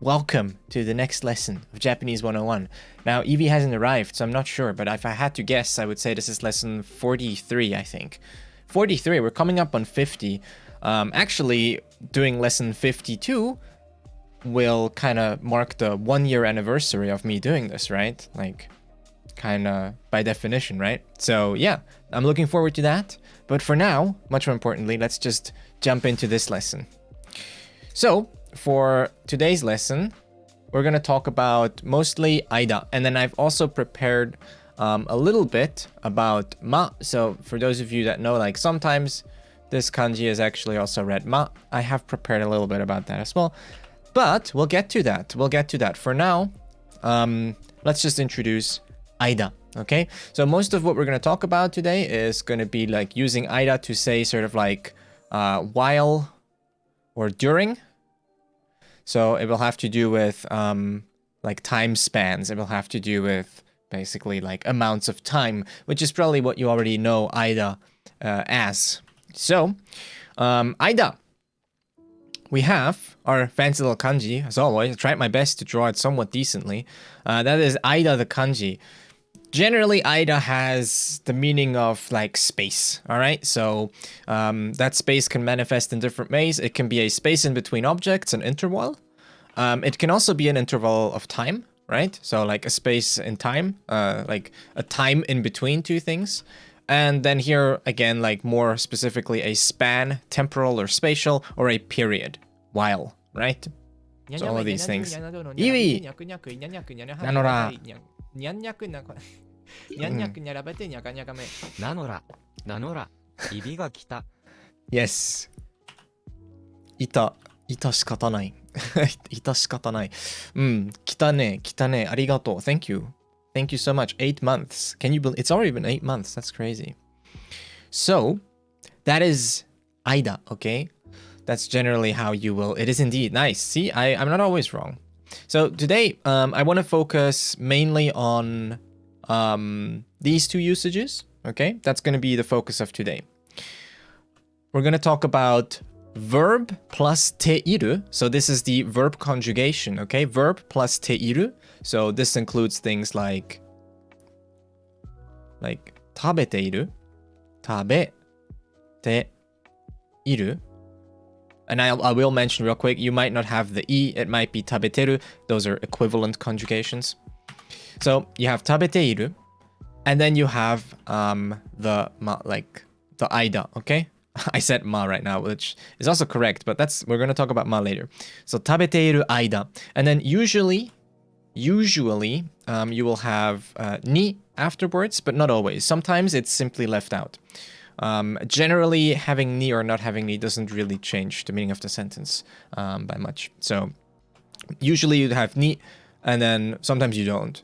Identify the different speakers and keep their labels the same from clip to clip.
Speaker 1: Welcome to the next lesson of Japanese 101. Now, Evie hasn't arrived, so I'm not sure, but if I had to guess, I would say this is lesson 43, I think. 43, we're coming up on 50. Actually, doing lesson 52 will kind of mark the 1-year anniversary of me doing this, right? Like, kind of by definition, right? So, yeah, I'm looking forward to that. But for now, much more importantly, let's just jump into this lesson. So, for today's lesson, we're going to talk about mostly Aida. And then I've also prepared a little bit about Ma. So for those of you that know, like sometimes this kanji is actually also read Ma. I have prepared a little bit about that as well. But we'll get to that. We'll get to that. For now, let's just introduce Aida. Okay? So most of what we're going to talk about today is going to be like using Aida to say sort of like while or during. So it will have to do with like time spans. It will have to do with basically like amounts of time, which is probably what you already know Aida as. So Aida, we have our fancy little kanji, as always. I tried my best to draw it somewhat decently. That is Aida the kanji. Generally, Aida has the meaning of like space, all right? So that space can manifest in different ways. It can be a space in between objects, an interval. It can also be an interval of time, right? So like a space in time, like a time in between two things. And then here, again, like more specifically, a span, temporal or spatial, or a period, while, right? So all of these things. Iwi! Nanora! Yes. 致し方ない。致し方ない。来たね、来たね。ありがとう。Thank you. Thank you so much. 8 months. Can you believe it's already been 8 months? That's crazy. So, that is Aida, okay? That's generally how you will. It is indeed. Nice. See, I'm not always wrong. So today, I want to focus mainly on these two usages, okay? That's going to be the focus of today. We're going to talk about verb plus teiru. So this is the verb conjugation, okay? Verb plus teiru. So this includes things like 食べている 食べている And I will mention real quick, you might not have the e, it might be 食べてる. Those are equivalent conjugations. So you have 食べている and then you have the Aida, okay? I said ma right now, which is also correct, but we're going to talk about ma later. So 食べている Aida. And then usually you will have ni afterwards, but not always. Sometimes it's simply left out. Generally, having ni or not having ni doesn't really change the meaning of the sentence by much. So usually you'd have ni, and then sometimes you don't.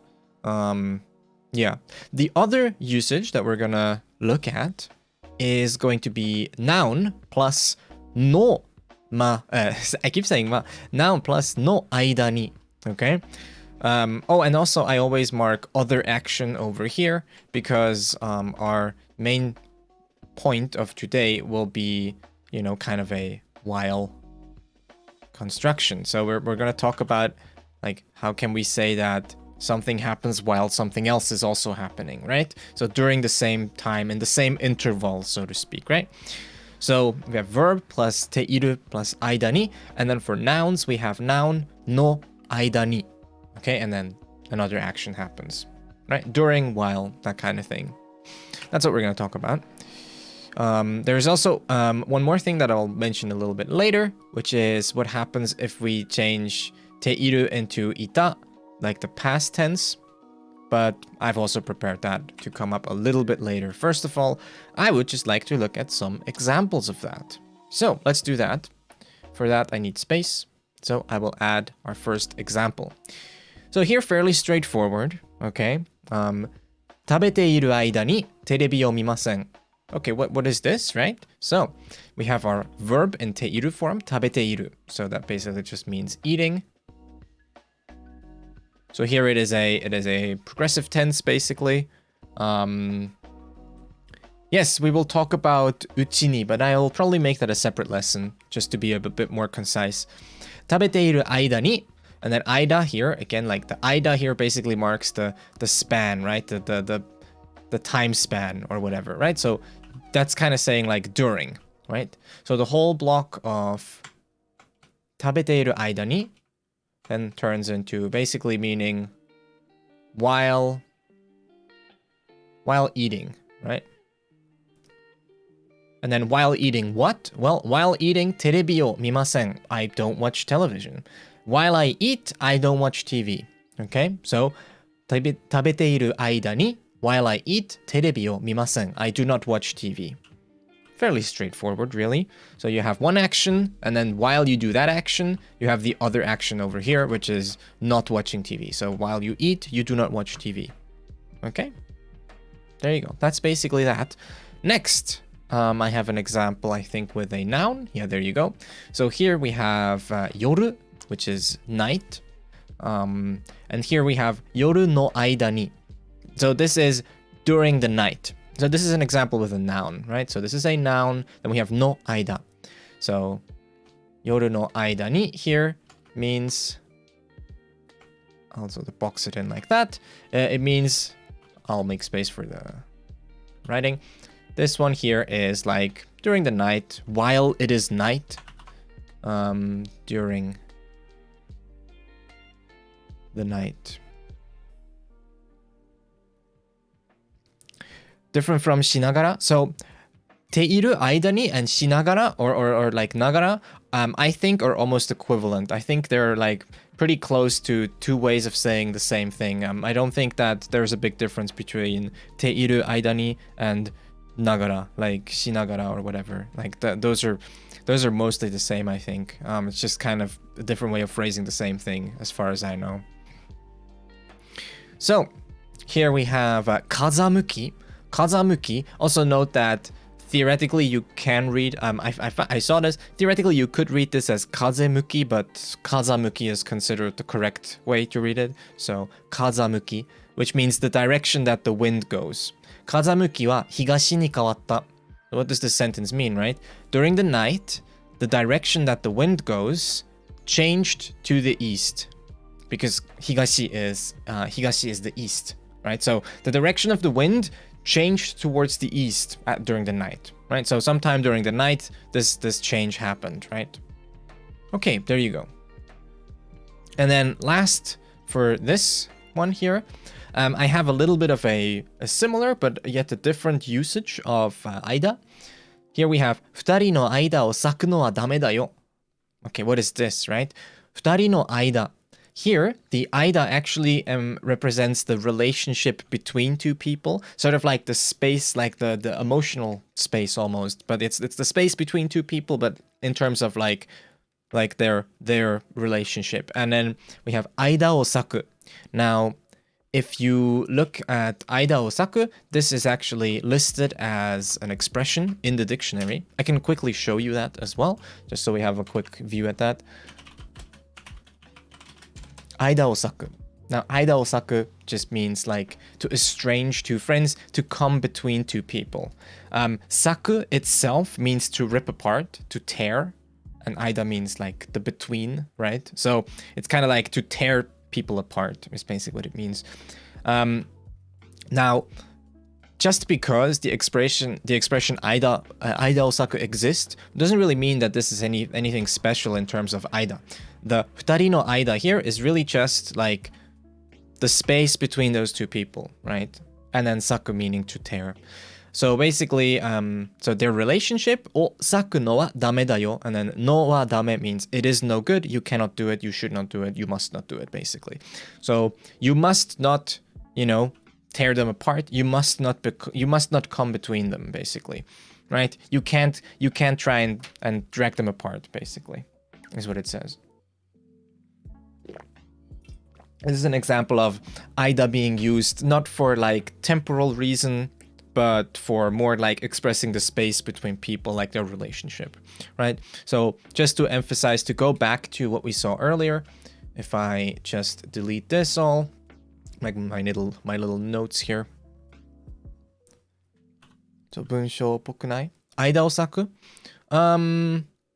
Speaker 1: Yeah. The other usage that we're gonna look at is going to be noun plus no ma. I keep saying ma. Noun plus no aida ni. Okay. Oh, and also I always mark other action over here because our main point of today will be, you know, kind of a while construction. So we're going to talk about like how can we say that something happens while something else is also happening, right? So during the same time in the same interval, so to speak, right? So we have verb plus teiru plus aida ni, and then for nouns we have noun no aida ni. Okay, and then another action happens, right? During, while, that kind of thing. That's what we're going to talk about. There's also one more thing that I'll mention a little bit later, which is what happens if we change teiru into ita, like the past tense. But I've also prepared that to come up a little bit later. First of all, I would just like to look at some examples of that. So let's do that. For that, I need space. So I will add our first example. So here, fairly straightforward, okay? 食べている間にテレビを見ません. Okay, what is this, right? So we have our verb in teiru form, 食べている. So that basically just means eating. So here it is a progressive tense, basically. Yes, we will talk about uchi ni, but I'll probably make that a separate lesson just to be a bit more concise. 食べている間に And then aida here, again, like the aida here basically marks the span, right? The time span or whatever, right? So that's kind of saying like during, right? So the whole block of 食べている間に then turns into basically meaning while eating, right? And then while eating what? Well, while eating テレビを見ません. I don't watch television. While I eat, I don't watch TV. Okay? So 食べている間に while I eat テレビを見ません. I do not watch TV. Fairly straightforward, really. So you have one action, and then while you do that action, you have the other action over here, which is not watching TV. So while you eat, you do not watch TV. Okay? There you go. That's basically that. Next, I have an example, I think, with a noun. Yeah, there you go. So here we have yoru, which is night. And here we have yoru no aida ni. So this is during the night. So this is an example with a noun, right? So this is a noun, then we have no aida. So yoru no aida ni here means, also to box it in like that, it means, I'll make space for the writing. This one here is like during the night, while it is night, during the night. Different from shinagara. So, ている間に and shinagara or like nagara, I think are almost equivalent. I think they're like pretty close to two ways of saying the same thing. I don't think that there's a big difference between ている間に and nagara, like shinagara or whatever. Like those are mostly the same, I think. It's just kind of a different way of phrasing the same thing as far as I know. So, here we have kazamuki. Kazamuki. Also note that theoretically you can read, I saw this, theoretically you could read this as kazemuki, but kazamuki is considered the correct way to read it. So kazamuki, which means the direction that the wind goes. Kazamuki wa higashi ni kawatta. What does this sentence mean, right? During the night, the direction that the wind goes changed to the east. Because higashi is the east, right? So the direction of the wind changed towards the east during the night, right? So sometime during the night, this change happened, right? Okay, there you go. And then last for this one here, I have a little bit of a similar but yet a different usage of aida. Here we have 二人の間を割くのはダメだよ. Okay, what is this, right? 二人の間. Here, the aida actually represents the relationship between two people, sort of like the space, like the emotional space almost, but it's the space between two people, but in terms of like their relationship. And then we have aida o saku. Now, if you look at aida o saku, this is actually listed as an expression in the dictionary. I can quickly show you that as well, just so we have a quick view at that. Aida o saku. Now, aida o saku just means like to estrange two friends, to come between two people. Saku itself means to rip apart, to tear, and aida means like the between, right? So it's kind of like to tear people apart is basically what it means. Now, just because the expression aida o saku exists doesn't really mean that this is anything special in terms of aida. The 二人の間 here is really just like the space between those two people, right? And then saku meaning to tear. So basically, so their relationship, o saku no wa dame da yo, and then no wa dame means it is no good, you cannot do it, you should not do it, you must not do it, basically. So you must not, tear them apart. You must not come between them, basically, right? You can't try and drag them apart, basically, is what it says. This is an example of aida being used not for like temporal reason, but for more like expressing the space between people, like their relationship, right? So just to emphasize, to go back to what we saw earlier, if I just delete this all, like my little notes here. So 文章っぽくない? Aida o saku.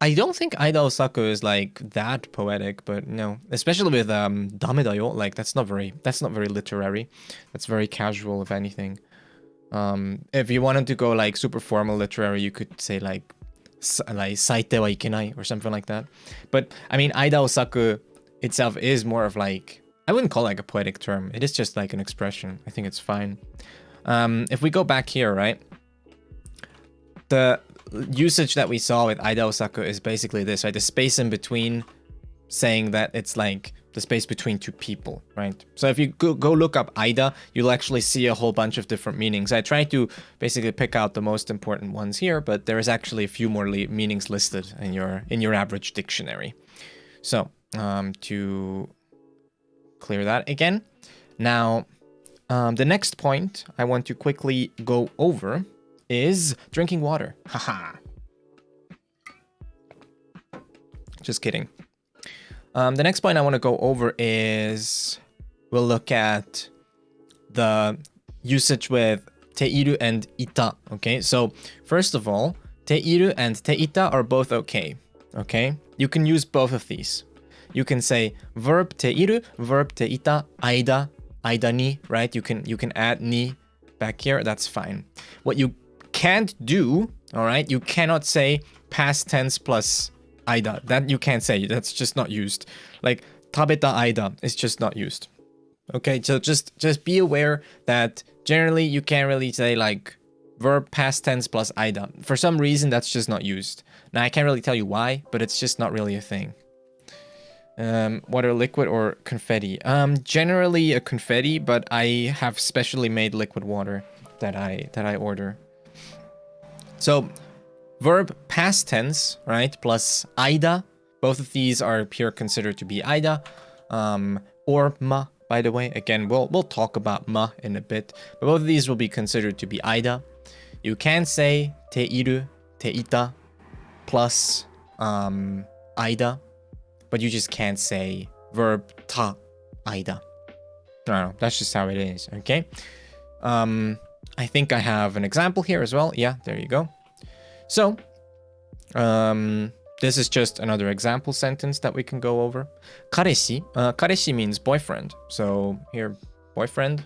Speaker 1: I don't think Aida Osaku is like that poetic, but no, especially with Dame da yo, like that's not very literary. That's very casual, if anything. If you wanted to go like super formal literary, you could say like saite wa ikenai or something like that. But I mean, Aida Osaku itself is more of like, I wouldn't call it like a poetic term. It is just like an expression. I think it's fine. If we go back here, right? The usage that we saw with Aida Osaku is basically this, right? The space in between, saying that it's like the space between two people, right? So if you go look up Aida, you'll actually see a whole bunch of different meanings. I tried to basically pick out the most important ones here, but there is actually a few more meanings listed in your average dictionary. So to clear that again, now the next point I want to quickly go over is drinking water. Haha. Just kidding. The next point I want to go over is we'll look at the usage with teiru and ita. Okay, so first of all, teiru and teita are both okay. Okay, you can use both of these. You can say verb teiru, verb teita, aida ni, right? You can add ni back here. That's fine. What you can't do, all right, you cannot say past tense plus aida. That you can't say. That's just not used. Like tabeta aida is just not used. Okay, so just be aware that generally you can't really say like verb past tense plus aida. For some reason, that's just not used. Now I can't really tell you why, but it's just not really a thing. Water liquid or confetti? Generally a confetti, but I have specially made liquid water that I order. So, verb past tense, right, plus aida. Both of these are here considered to be aida. Or ma, by the way. Again, we'll talk about ma in a bit. But both of these will be considered to be aida. You can say teiru, teita, plus aida. But you just can't say verb ta, aida. No, that's just how it is, okay? I think I have an example here as well. Yeah, there you go. So, this is just another example sentence that we can go over. Kareshi. Kareshi means boyfriend. So, here, boyfriend.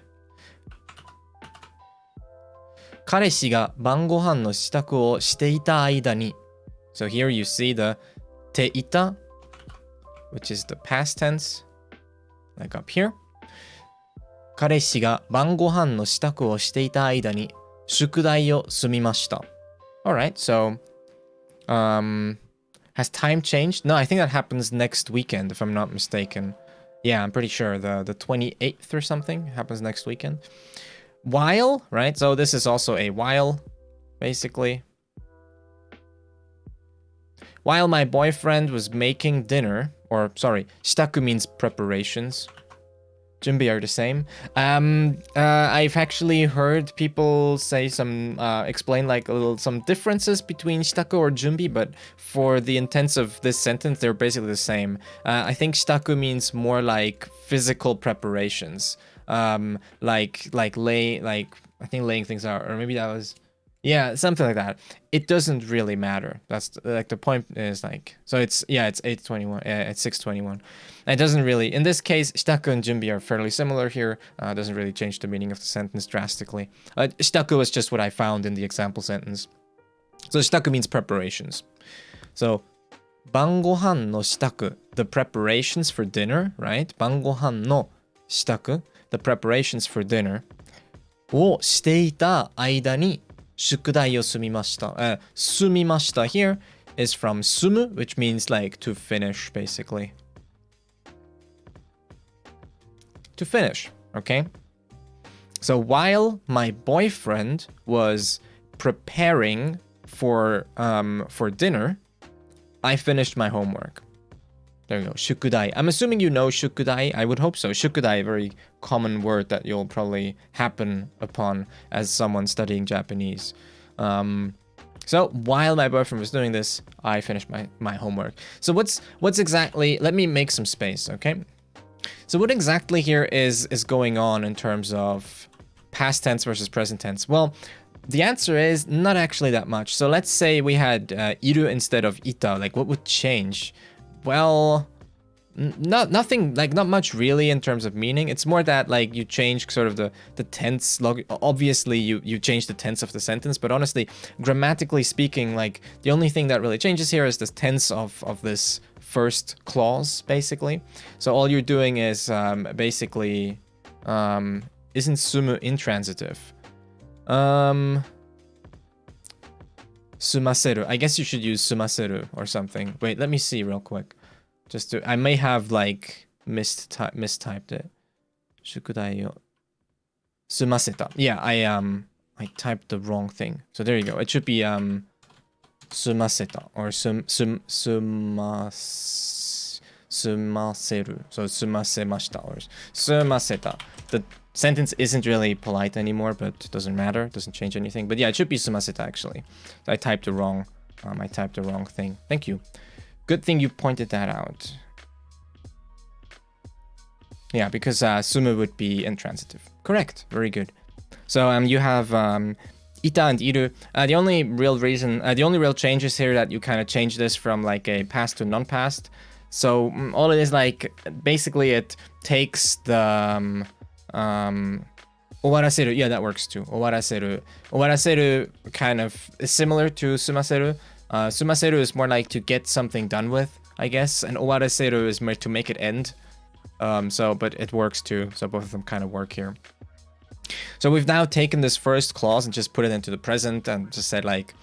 Speaker 1: 彼氏が晩ご飯の支度をしていた間に. So here you see the teita, which is the past tense, like up here. 彼氏が晩ご飯の支度をしていた間に宿題を済みました. Alright, so has time changed? No, I think that happens next weekend, if I'm not mistaken. Yeah, I'm pretty sure the 28th or something happens next weekend. While, right? So this is also a while, basically. While my boyfriend was making dinner, or sorry, shitaku means preparations. Junbi are the same. I've actually heard people say explain like some differences between shitaku or junbi, but for the intents of this sentence, they're basically the same. I think shitaku means more like physical preparations. I think laying things out, or maybe that was, yeah, something like that. It doesn't really matter. That's like the point is like, so it's 8:21, it's 6:21. It doesn't really, in this case, shitaku and junbi are fairly similar here. It doesn't really change the meaning of the sentence drastically. Shitaku was just what I found in the example sentence. So shitaku means preparations. So, 晩ご飯の支度, the preparations for dinner, right? 晩ご飯の支度, the preparations for dinner をしていた間に宿題を済みました。済みました here is from 済む, which means like to finish, basically. To finish, okay? So while my boyfriend was preparing for dinner, I finished my homework. There you go, shukudai. I'm assuming you know shukudai. I would hope so. Shukudai, a very common word that you'll probably happen upon as someone studying Japanese. So while my boyfriend was doing this, I finished my homework. So what's exactly, let me make some space, okay? So what exactly here is going on in terms of past tense versus present tense? Well, The answer is not actually that much. So let's say we had iru instead of ita. Like, what would change? Well, nothing, like not much really in terms of meaning. It's more that like you change sort of the tense. Obviously, you change the tense of the sentence, but honestly, grammatically speaking, like the only thing that really changes here is the tense of this first clause, basically. So all you're doing is basically isn't sumu intransitive? Sumaseru. I guess you should use sumaseru or something. Wait, let me see real quick. Just to, I may have like mistyped it. Shukudai yo sumaseta. Yeah, I typed the wrong thing. So there you go. It should be sumaseta or sumaseru. So sumasemashita or sumaseta. The sentence isn't really polite anymore, but it doesn't matter. It doesn't change anything. But yeah, it should be sumaseta actually. So I typed the wrong. I typed the wrong thing. Thank you. Good thing you pointed that out. Yeah, because sumu would be intransitive. Correct. Very good. So you have ita and iru. The only real reason, the only real changes here that you kind of change this from like a past to non-past. So all it is like, basically it takes the owaraseru. Yeah, that works too. Owaraseru. Owaraseru kind of is similar to sumaseru. Sumaseru is more like to get something done with, I guess, and owaraseru is more to make it end. But it works too. So both of them kind of work here. So we've now taken this first clause and just put it into the present and just said like,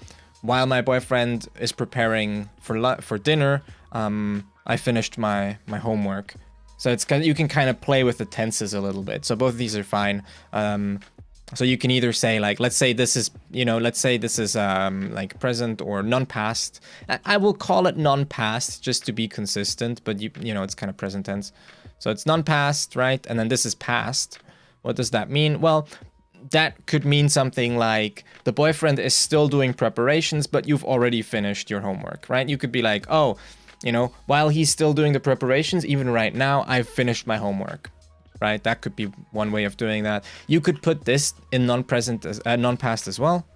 Speaker 1: while my boyfriend is preparing for dinner, I finished my homework. So it's you can kind of play with the tenses a little bit. So both of these are fine. So you can either say like, let's say this is, like present or non-past. I will call it non-past just to be consistent, but you know, it's kind of present tense. So it's non-past, right? And then this is past. What does that mean? Well, that could mean something like the boyfriend is still doing preparations, but you've already finished your homework, right? You could be like, oh, while he's still doing the preparations, even right now, I've finished my homework. Right, that could be one way of doing that. You could put this in non-present, non-past as well,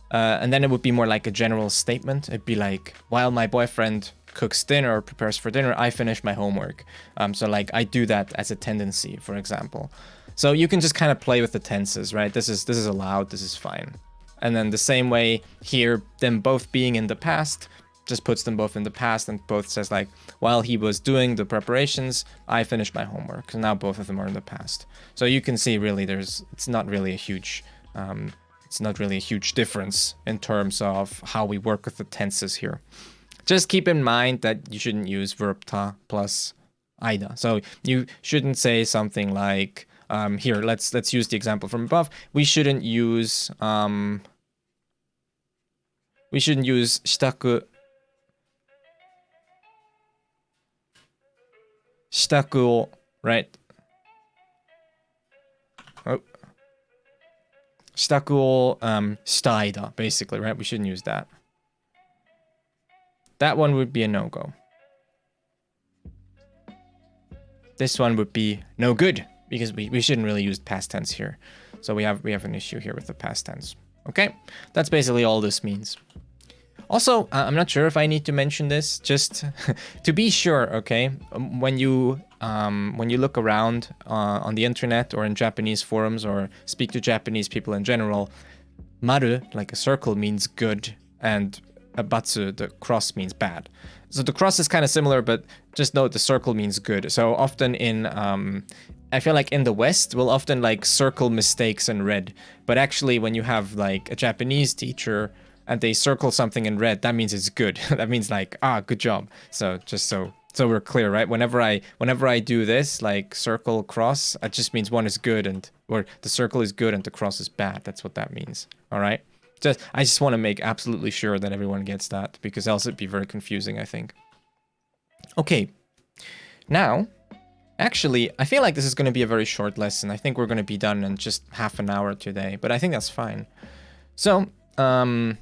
Speaker 1: and then it would be more like a general statement. It'd be like, while my boyfriend cooks dinner or prepares for dinner, I finish my homework. So like I do that as a tendency, for example. So you can just kind of play with the tenses, right? This is allowed. This is fine. And then the same way here, them both being in the past, just puts them both in the past and both says like, while he was doing the preparations, I finished my homework. So now both of them are in the past. So you can see really it's not really a huge difference in terms of how we work with the tenses here. Just keep in mind that you shouldn't use verb ta plus ida. So you shouldn't say something like, here, let's use the example from above. We shouldn't use shitaku. Shitaku o, right? Oh. Shitaku o shitaida, basically, right? We shouldn't use that. That one would be a no-go. This one would be no good, because we shouldn't really use past tense here. So we have an issue here with the past tense. Okay? That's basically all this means. Also, I'm not sure if I need to mention this, just to be sure, okay? When you look around on the internet or in Japanese forums or speak to Japanese people in general, maru, like a circle, means good, and a batsu, the cross, means bad. So the cross is kind of similar, but just note the circle means good. So often in, I feel like in the West, we'll often like circle mistakes in red. But actually, when you have like a Japanese teacher and they circle something in red, that means it's good. That means like, good job. So just so we're clear, right? Whenever I do this, like circle, cross, it just means one is good or the circle is good and the cross is bad. That's what that means. All right. I just want to make absolutely sure that everyone gets that, because else it'd be very confusing, I think. Okay. Now, actually, I feel like this is going to be a very short lesson. I think we're going to be done in just half an hour today, but I think that's fine. So, the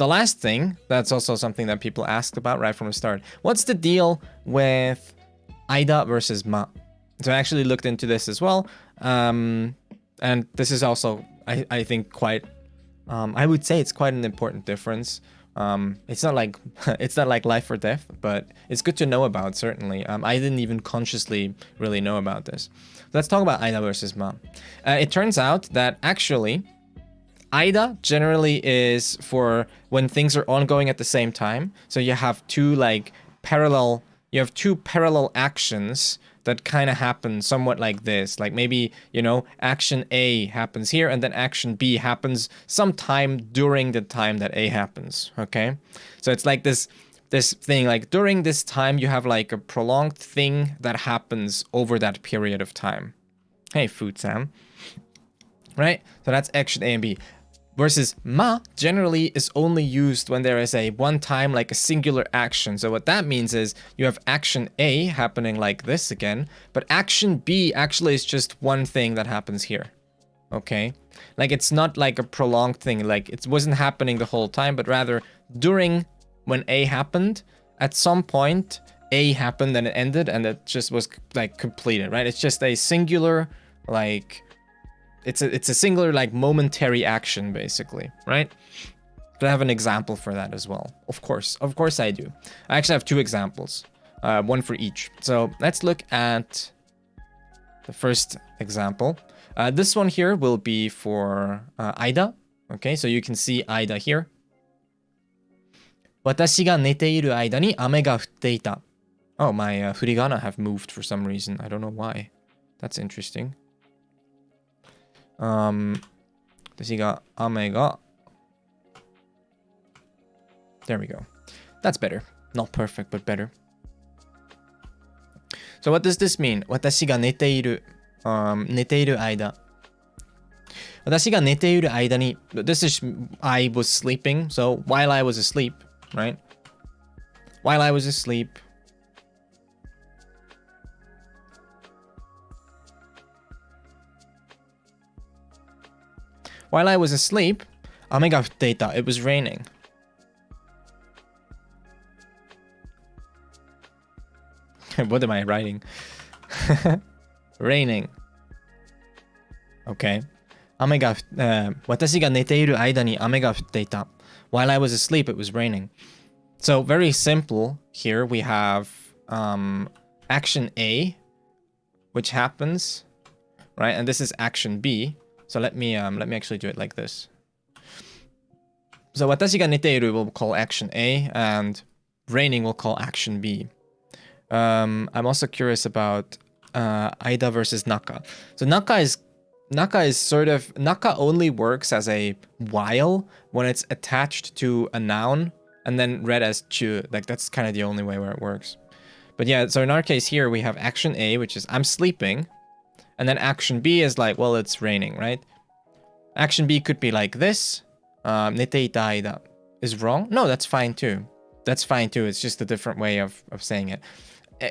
Speaker 1: last thing, that's also something that people asked about right from the start. What's the deal with aida versus ma? So I actually looked into this as well. And this is also, I think, quite I would say it's quite an important difference. It's not like it's not like life or death, but it's good to know about, certainly. I didn't even consciously really know about this. Let's talk about Aida versus Ma. It turns out that actually Aida generally is for when things are ongoing at the same time. So you have two parallel actions that kind of happen somewhat like this. Like maybe, action A happens here and then action B happens sometime during the time that A happens, okay? So it's like this thing, like during this time you have like a prolonged thing that happens over that period of time. Hey, Food Sam. Right? So that's action A and B. Versus ma generally is only used when there is a one-time, like a singular action. So what that means is you have action A happening like this again, but action B actually is just one thing that happens here. Okay? Like it's not like a prolonged thing, like it wasn't happening the whole time, but rather during when A happened, at some point A happened and it ended and it just was like completed, right? It's just a singular like it's a singular like momentary action basically, right? Do I have an example for that as well? Of course I do. I actually have two examples, one for each. So let's look at the first example. This one here will be for Aida. Okay, so you can see Aida here. 私が寝ている間に雨が降っていた. Oh, my furigana have moved for some reason. I don't know why. That's interesting. 私が雨が There we go. That's better. Not perfect, but better. So what does this mean? 私が寝ている、寝ている間。私が寝ている間に This is I was sleeping. So while I was asleep, right? While I was asleep. While I was asleep, 雨が降っていた. It was raining. What am I writing? Raining. Okay. 雨が、私が寝ている間に雨が降っていた. While I was asleep, it was raining. So very simple. Here we have action A, which happens, right? And this is action B. So let me actually do it like this. So 私が寝ている will call action A, and raining will call action B. I'm also curious about Aida versus Naka. So Naka is sort of, Naka only works as a while when it's attached to a noun and then read as chu. Like that's kind of the only way where it works. But yeah, so in our case here we have action A, which is I'm sleeping. And then action B is like, well, it's raining, right? Action B could be like this. Nete ita aida is wrong. No, that's fine too. That's fine too. It's just a different way of saying it.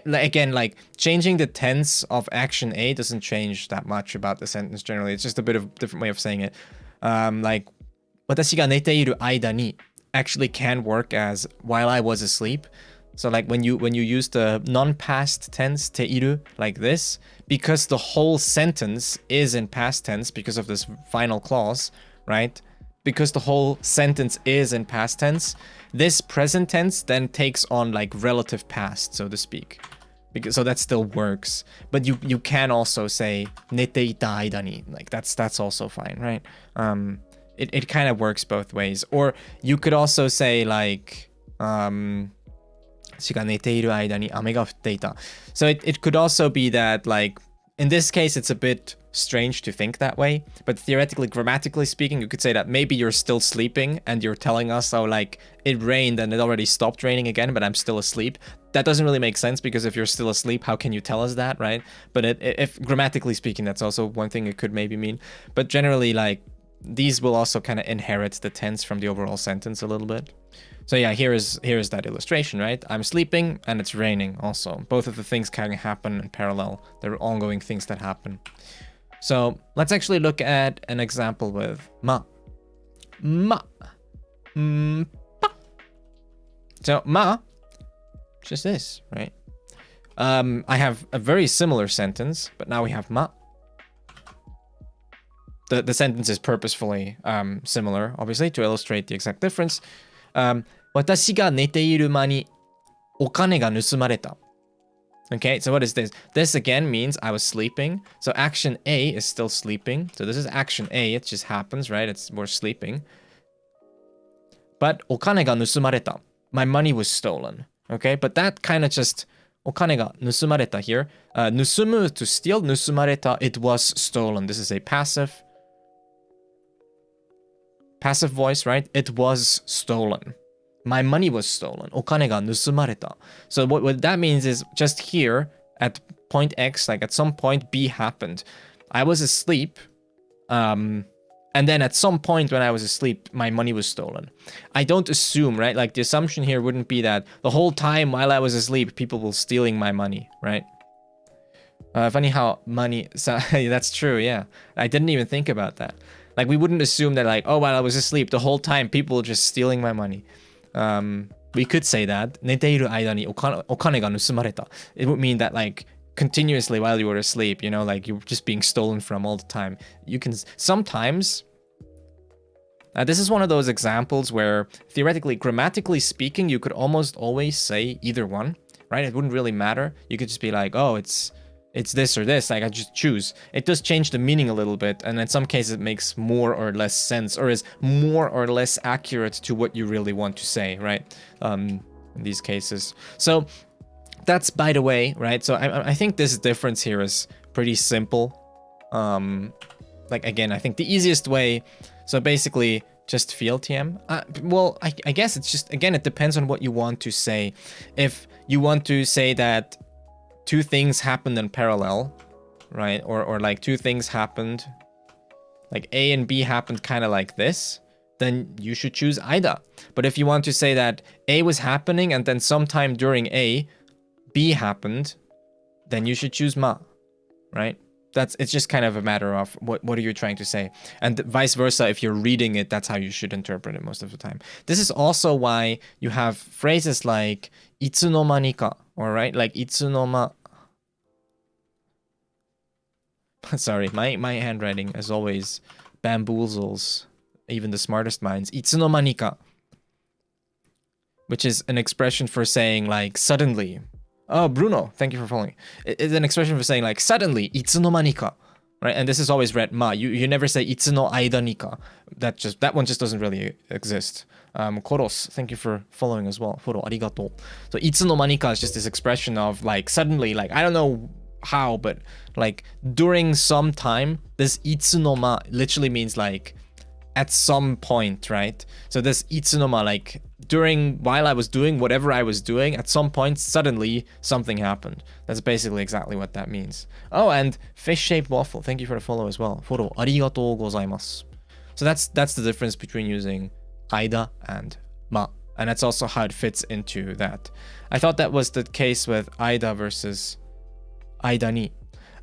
Speaker 1: Again, like changing the tense of action A doesn't change that much about the sentence generally. It's just a bit of a different way of saying it. Like, 私が寝ている間に actually can work as while I was asleep. So like when you use the non-past tense teiru like this, because the whole sentence is in past tense because of this final clause, right? Because the whole sentence is in past tense, this present tense then takes on like relative past, so to speak. So that still works. But you can also say nete ita aida ni, like that's also fine, right? It kind of works both ways. Or you could also say like so it could also be that, like, in this case, it's a bit strange to think that way. But theoretically, grammatically speaking, you could say that maybe you're still sleeping and you're telling us, oh, like, it rained and it already stopped raining again, but I'm still asleep. That doesn't really make sense because if you're still asleep, how can you tell us that, right? But if grammatically speaking, that's also one thing it could maybe mean. But generally, like, these will also kind of inherit the tense from the overall sentence a little bit. So yeah, here is that illustration, right? I'm sleeping and it's raining also. Both of the things can happen in parallel. They're ongoing things that happen. So let's actually look at an example with ma. Ma. Pa. So ma, just this, right? I have a very similar sentence, but now we have ma. the sentence is purposefully similar, obviously, to illustrate the exact difference. 私が寝ている間にお金が盗まれた. Okay, so what is this? This again means I was sleeping. So action A is still sleeping. So this is action A. It just happens, right? We're sleeping. But お金が盗まれた. My money was stolen. Okay, but that kind of just お金が盗まれた here. 盗む to steal. 盗まれた it was stolen. This is a passive voice, right? It was stolen. My money was stolen. お金が盗まれた. So what that means is just here at point X, like at some point B happened. I was asleep. And then at some point when I was asleep, my money was stolen. I don't assume, right? Like the assumption here wouldn't be that the whole time while I was asleep, people were stealing my money, right? Funny how money, so, that's true, yeah. I didn't even think about that. Like we wouldn't assume that like, oh, while I was asleep, the whole time people were just stealing my money. We could say that 寝ている間にお金が盗まれた. It would mean that like continuously while you were asleep, you know, like you were just being stolen from all the time. You can sometimes. This is one of those examples where theoretically, grammatically speaking, you could almost always say either one, right? It wouldn't really matter. You could just be like, oh, it's this or this. Like I just choose. It does change the meaning a little bit, and in some cases it makes more or less sense, or is more or less accurate to what you really want to say, right? In these cases. So that's by the way, right? So I think this difference here is pretty simple. Like again, I think the easiest way. So basically, just feel TM. Well, I guess it's just again, it depends on what you want to say. If you want to say that two things happened in parallel, right? Or like two things happened, like A and B happened kind of like this, then you should choose either. But if you want to say that A was happening and then sometime during A, B happened, then you should choose ma, right? It's just kind of a matter of what are you trying to say, and vice versa. If you're reading it, that's how you should interpret it most of the time. This is also why you have phrases like いつの間にか, all right, like いつの間. Sorry, my handwriting as always bamboozles even the smartest minds. いつの間にか, which is an expression for saying like suddenly. Oh, Bruno, thank you for following. It's an expression for saying like suddenly, いつの間にか, right? And this is always read ma. You never say いつの間にか. That one just doesn't really exist. Koros, thank you for following as well. Foro, arigato. So いつの間にか is just this expression of like suddenly, like I don't know how, but like during some time, this いつの間 literally means like at some point, right? So this いつの間 like while I was doing whatever I was doing, at some point, suddenly something happened. That's basically exactly what that means. Oh, and fish-shaped waffle. Thank you for the follow as well. Follow. ありがとうございます. So that's the difference between using aida and ma. And that's also how it fits into that. I thought that was the case with aida versus aida ni.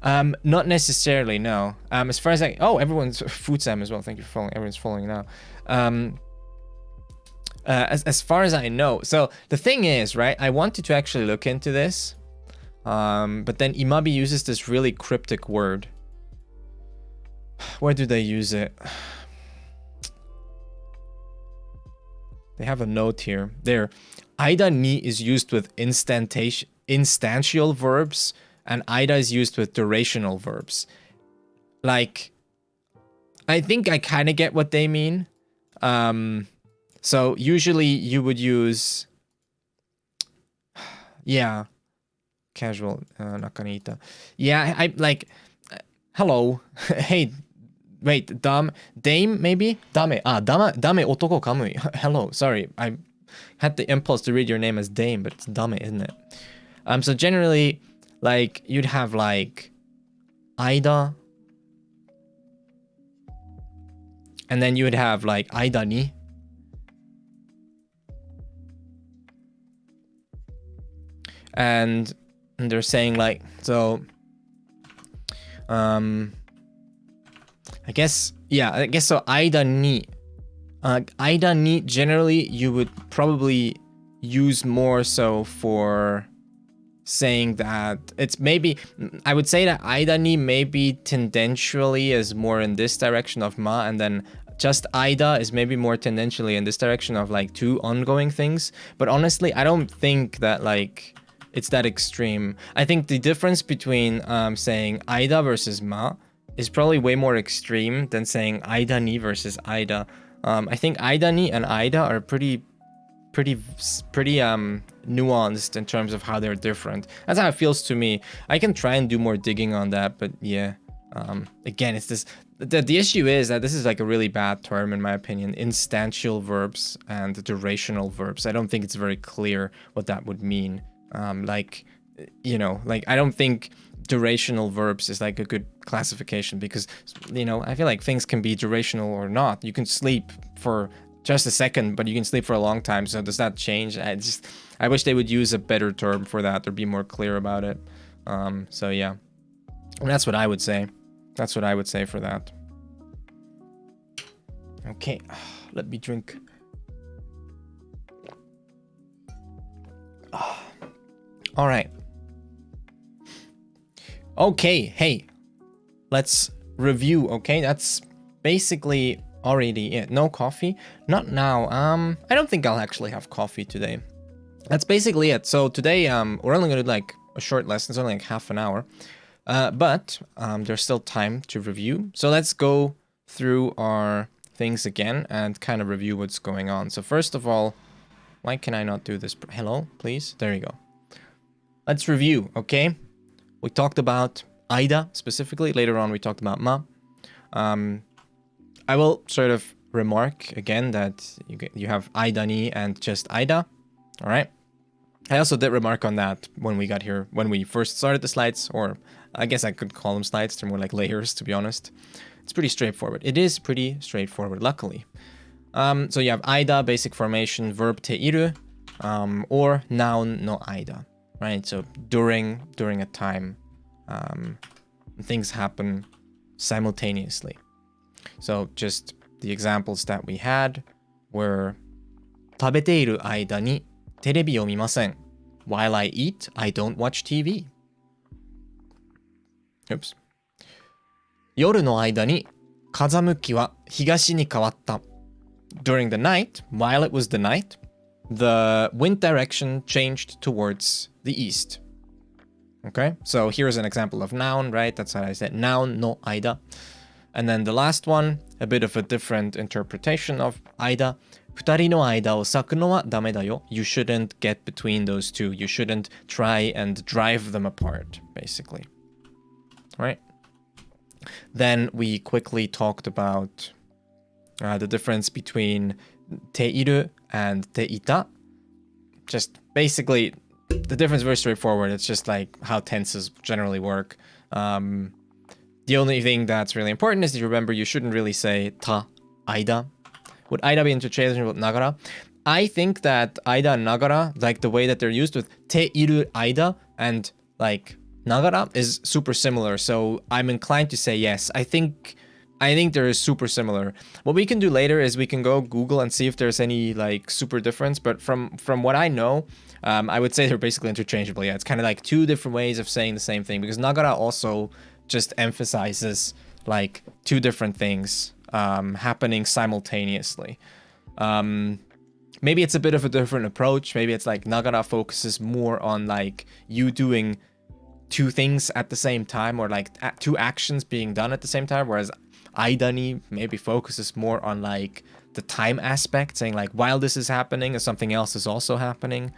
Speaker 1: Not necessarily, no. As far as everyone's Futsam as well. Thank you for following. Everyone's following now. As far as I know. So the thing is, right, I wanted to actually look into this. But then Imabi uses this really cryptic word. Where do they use it? They have a note here. There. Aida ni is used with instantial verbs, and aida is used with durational verbs. Like, I think I kind of get what they mean. So usually you would use, yeah, casual, nakanita. Yeah, I like, hello, hey, wait, dame maybe? Dame, dame otoko kamui. Hello, sorry, I had the impulse to read your name as dame, but it's dame, isn't it? So generally, like, you'd have like, aida, and then you would have like, aida ni. And they're saying like, so, I guess so. Aida ni generally you would probably use more so for saying that it's maybe, I would say that aida ni maybe tendentially is more in this direction of ma, and then just aida is maybe more tendentially in this direction of like two ongoing things. But honestly, I don't think that like it's that extreme. I think the difference between saying aida versus ma is probably way more extreme than saying aida ni versus aida. I think aida ni and aida are pretty nuanced in terms of how they're different. That's how it feels to me. I can try and do more digging on that, but yeah. Again, it's this. The issue is that this is like a really bad term in my opinion. Instantial verbs and durational verbs. I don't think it's very clear what that would mean. Like, you know, like I don't think durational verbs is like a good classification because, you know, I feel like things can be durational or not. You can sleep for just a second, but you can sleep for a long time. So does that change? I wish they would use a better term for that or be more clear about it. So yeah, and that's what I would say. That's what I would say for that. Okay, let me drink. All right. Okay, hey, let's review. Okay, that's basically already it. No coffee, not now. I don't think I'll actually have coffee today. That's basically it. So today, we're only gonna do like a short lesson. It's only like half an hour, but there's still time to review. So let's go through our things again and kind of review what's going on. So first of all, why can I not do this? Hello, please. There you go. Let's review. Okay. We talked about aida specifically. Later on, we talked about ma. I will sort of remark again that you have aida ni and just aida. All right. I also did remark on that when we got here, when we first started the slides, or I guess I could call them slides. They're more like layers, to be honest. It's pretty straightforward. It is pretty straightforward, luckily. So you have aida, basic formation, verb te iru, or noun no aida. Right, so during a time, things happen simultaneously. So just the examples that we had were 食べている間にテレビを見ません. While I eat, I don't watch TV. Oops. 夜の間に風向きは東に変わった. During the night, while it was the night, the wind direction changed towards the east. Okay, so here's an example of noun, right? That's how I said noun no aida. And then the last one, a bit of a different interpretation of aida. 二人の間を割くのはダメだよ. You shouldn't get between those two. You shouldn't try and drive them apart, basically. Right? Then we quickly talked about the difference between te iru and te ita. Just basically, the difference is very straightforward. It's just like how tenses generally work. The only thing that's really important is to remember you shouldn't really say ta, aida. Would aida be interchangeable with nagara? I think that aida and nagara, like the way that they're used with te iru aida and like nagara, is super similar. So I'm inclined to say yes. I think they're super similar. What we can do later is we can go Google and see if there's any like super difference. But from what I know, I would say they're basically interchangeable. Yeah, it's kind of like two different ways of saying the same thing because nagara also just emphasizes like two different things happening simultaneously. Maybe it's a bit of a different approach. Maybe it's like nagara focuses more on like you doing two things at the same time or like two actions being done at the same time, whereas aida ni maybe focuses more on like the time aspect, saying like while this is happening something else is also happening.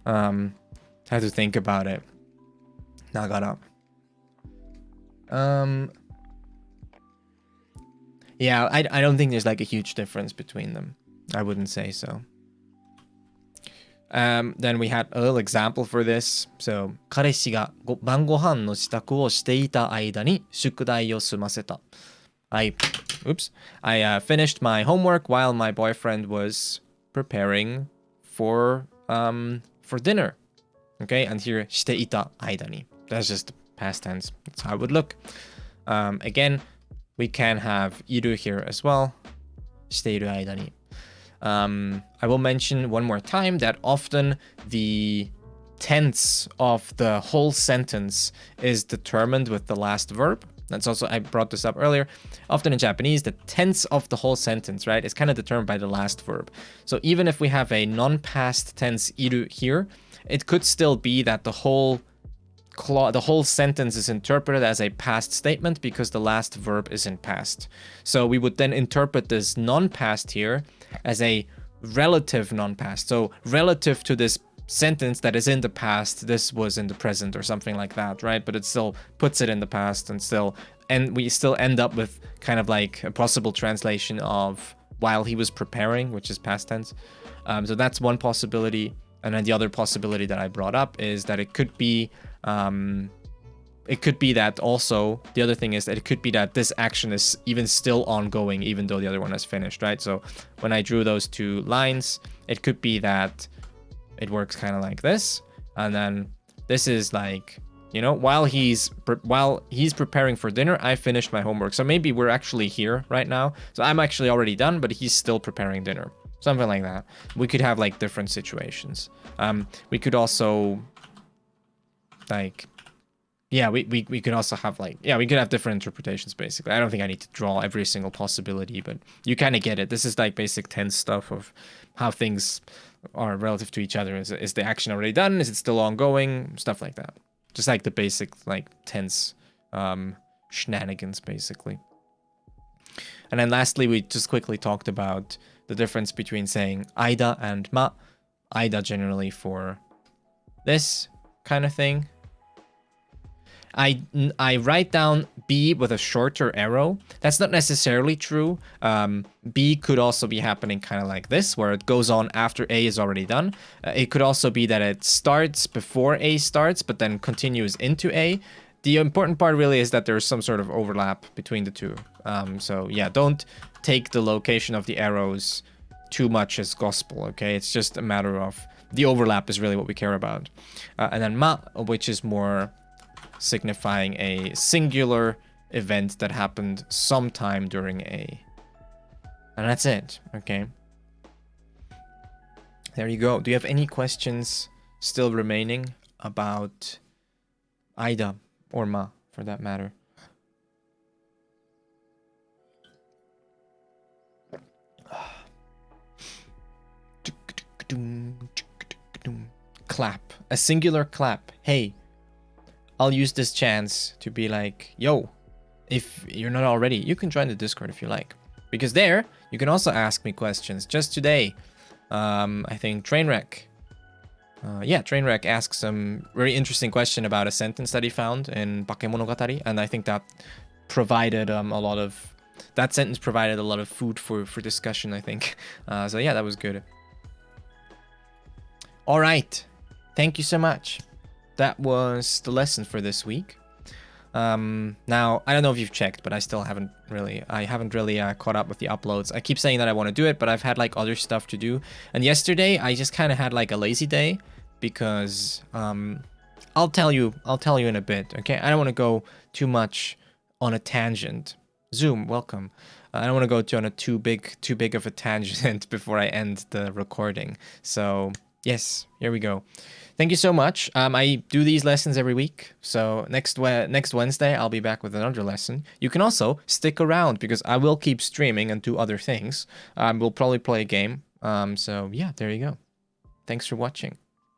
Speaker 1: I have to think about it. Nagara. Yeah, I don't think there's like a huge difference between them. I wouldn't say so. Then we had a little example for this. So, 彼氏が晩ご飯の支度をしていた間に宿題を済ませた. I finished my homework while my boyfriend was preparing for dinner. Okay, and here していた間に. That's just past tense. That's how it would look. Again, we can have iru here as well. している間に. I will mention one more time that often the tense of the whole sentence is determined with the last verb. That's also, I brought this up earlier. Often in Japanese, the tense of the whole sentence, right, is kind of determined by the last verb. So even if we have a non-past tense iru here, it could still be that the whole sentence is interpreted as a past statement because the last verb is in past. So we would then interpret this non-past here as a relative non-past. So relative to this sentence that is in the past, this was in the present or something like that, right? But it still puts it in the past and we still end up with kind of like a possible translation of while he was preparing, which is past tense. So that's one possibility. And then the other possibility that I brought up is that it could be that also, the other thing is that it could be that this action is even still ongoing, even though the other one has finished, right? So when I drew those two lines, it could be that it works kind of like this. And then this is like, you know, while he's preparing for dinner, I finished my homework. So maybe we're actually here right now. So I'm actually already done, but he's still preparing dinner. Something like that. We could have like different situations. We could also like, yeah, we could also have like, yeah, we could have different interpretations basically. I don't think I need to draw every single possibility, but you kind of get it. This is like basic tense stuff of how things are relative to each other. Is the action already done? Is it still ongoing? Stuff like that. Just like the basic like tense shenanigans basically. And then lastly, we just quickly talked about the difference between saying aida and ma. Aida generally for this kind of thing. I write down B with a shorter arrow. That's not necessarily true. B could also be happening kind of like this, where it goes on after A is already done. It could also be that it starts before A starts, but then continues into A. The important part really is that there's some sort of overlap between the two. So yeah, don't take the location of the arrows too much as gospel, okay? It's just a matter of the overlap is really what we care about. And then ma, which is more signifying a singular event that happened sometime during A. And that's it, okay? There you go. Do you have any questions still remaining about aida or ma, for that matter? Clap. A singular clap. Hey, I'll use this chance to be like, yo, if you're not already, you can join the Discord if you like. Because there, you can also ask me questions. Just today, I think Trainwreck. Trainwreck asked some very interesting question about a sentence that he found in Bakemonogatari. And I think that provided that sentence provided a lot of food for discussion, I think. So yeah, that was good. All right. Thank you so much. That was the lesson for this week. Now, I don't know if you've checked, but I haven't really caught up with the uploads. I keep saying that I want to do it, but I've had like other stuff to do. And yesterday, I just kind of had like a lazy day because I'll tell you in a bit, okay? I don't want to go too much on a tangent. Zoom, welcome. I don't want to go on a too big of a tangent before I end the recording. So, yes, here we go. Thank you so much. I do these lessons every week. So next Wednesday, I'll be back with another lesson. You can also stick around because I will keep streaming and do other things. We'll probably play a game. So yeah, there you go. Thanks for watching.